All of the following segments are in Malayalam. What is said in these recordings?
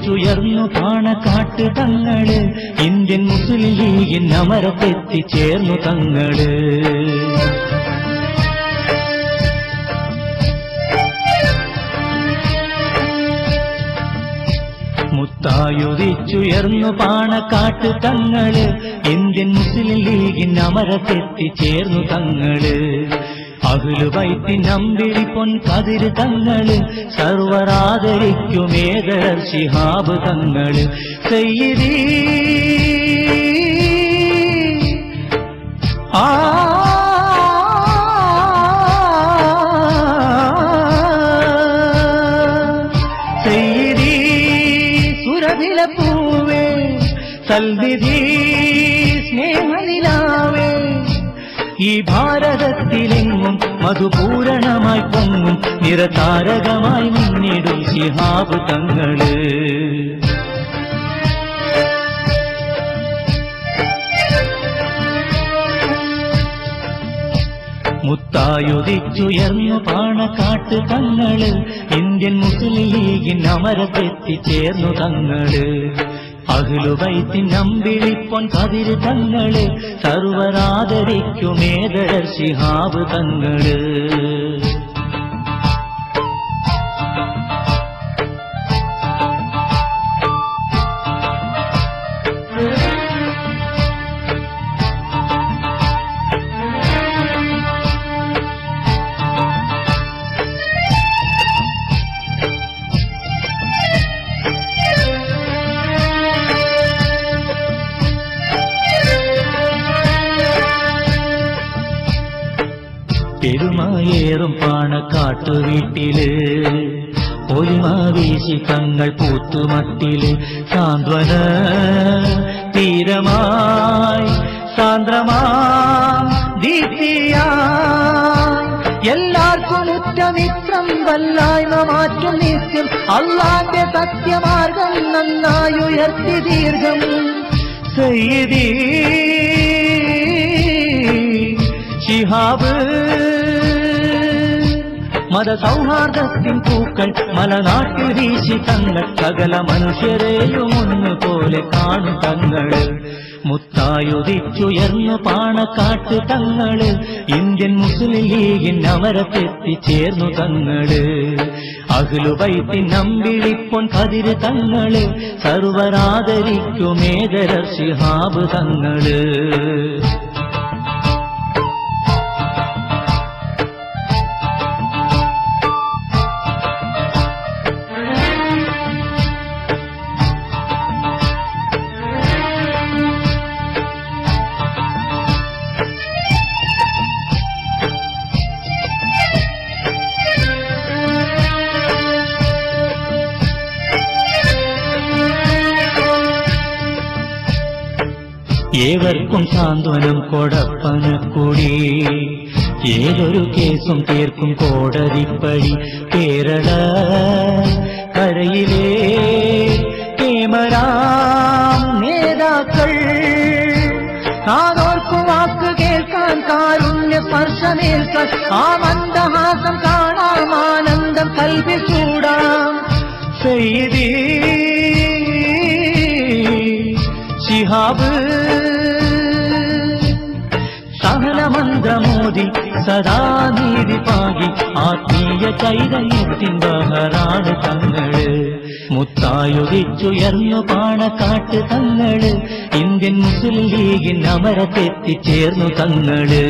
ഉദിച്ചുയർന്നു പാണക്കാട്ട് തങ്ങള്, ഇന്ത്യൻ മുസ്ലിം ലീഗിൻ അമരത്തെത്തിച്ചേർന്നു തങ്ങള്. മുത്തായുദിച്ചുയർന്നു പാണക്കാട്ട് തങ്ങള്, ഇന്ത്യൻ മുസ്ലിം ലീഗിൻ അമരത്തെത്തിച്ചേർന്നു തങ്ങള്. അഹ്ലുബൈത്തിൻ അമ്പിളിപ്പൊൻ കതിര് തങ്ങള്, സർവരാദരിക്കുമേദർ ശിഹാബ് തങ്ങള്. സയ്യിദീ സയ്യിദീ സുരഭിലപ്പൂവേ, സൽവിധി സ്നേഹനിലാവേ, ഈ ഭാരതത്തിലെങ്ങും മധുപൂരണമായി പൊങ്ങും നിറതാരകമായി മുന്നിടും ശിഹാബ് തങ്ങള്. മുത്തായുദിച്ചുയർന്നു പാണക്കാട്ട് തങ്ങള്, ഇന്ത്യൻ മുസ്ലിം ലീഗിൻ അമരത്തെത്തിച്ചേർന്നു തങ്ങള്. അഹ്ലുബൈത്തിൻ അമ്പിളിപ്പൊൻ കതിര് തങ്ങള്, സർവരാദരിക്കുമേദർ ശിഹാബ് തങ്ങള്. പെരുമായേറും പാണക്കാട്ടു വീട്ടില്, ഒലിമാവീശി തങ്ങൾ പൂത്തുമട്ടില്, സാന്ത്വന തീരമായി സാന്ദ്രമാം ദീപ്തിയായി, എല്ലാവർക്കും ഉറ്റമിത്രം വല്ലായ്മ മാറ്റും നിത്യം, അല്ലാന്റെ സത്യമാർഗം നന്നായി ഉയർത്തി ദീർഘം. സയ്യിദീ ശിഹാബ് മതസൗഹാർദ്ദത്തിൻ പൂക്കൾ മലനാട്ടിൽ വീശി തങ്ങൾ, സകല മനുഷ്യരെയും ഒന്നുപോലെ കാണും തങ്ങള്. മുത്തായുദിച്ചുയർന്നു പാണക്കാട്ട് തങ്ങള്, ഇന്ത്യൻ മുസ്ലിം ലീഗിൻ അമരത്തെത്തിച്ചേർന്നു തങ്ങള്. അഹ്ലുബൈത്തിൻ അമ്പിളിപ്പൊൻ കതിര് തങ്ങള്, സർവരാദരിക്കുമേദർ ശിഹാബ് തങ്ങള്. ഏവർക്കും സാന്ത്വനം കൊടപ്പനക്കുടി, ഏതൊരു കേസും തീർക്കും കോടതിപ്പടി, കേരള കരയിലെ കേമരാം നേതാക്കൾ, കാതോർക്കു വാക്ക് കേൾക്കാൻ കാരുണ്യ സ്പർശമേൽക്കാൻ, ആ മന്ദഹാസം കാണാം ആനന്ദം കൽവിൽ ചൂടാം. സയ്യിദീ ശിഹാബ് സഹനമന്ത്രമോദി സദാ നീതി പാകി, ആത്മീയ ചൈതന്യത്തിൻ ബഹറാണ് തങ്ങള്. മുത്തായുദിച്ചുയർന്നു പാണക്കാട്ട് തങ്ങള്, ഇന്ത്യൻ മുസ്ലിം ലീഗിൻ അമരത്തെത്തിച്ചേർന്നു തങ്ങള്.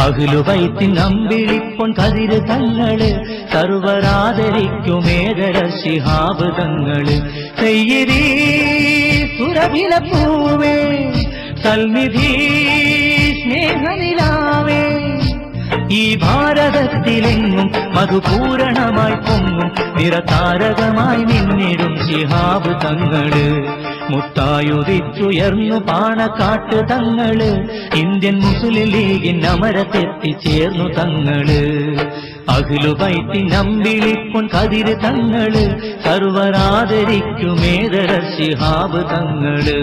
അഹ്ലുബൈത്തിൻ അമ്പിളിപ്പൊൻ കതിര് തങ്ങള്, സർവരാദരിക്കുമേദർ ശിഹാബ് തങ്ങള്. സയ്യിദീ സുരഭിലപ്പൂവേ, സൽനിധി സ്നേഹനിലാവേ, ഈ ഭാരതത്തിലെങ്ങും മധുപൂരണമായി പൊങ്ങും നിറതാരകമായി നിന്നിടും ശിഹാബ് തങ്ങള്. മുത്തായുദിച്ചുയർന്നു പാണക്കാട്ട് തങ്ങള്, ഇന്ത്യൻ മുസ്ലിം ലീഗിൻ അമരത്തെത്തിച്ചേർന്നു തങ്ങള്. അഹ്ലുബൈത്തിൻ അമ്പിളിപ്പൊൻ കതിര് തങ്ങള്, സർവരാദരിക്കുമേദർ ശിഹാബ് തങ്ങള്.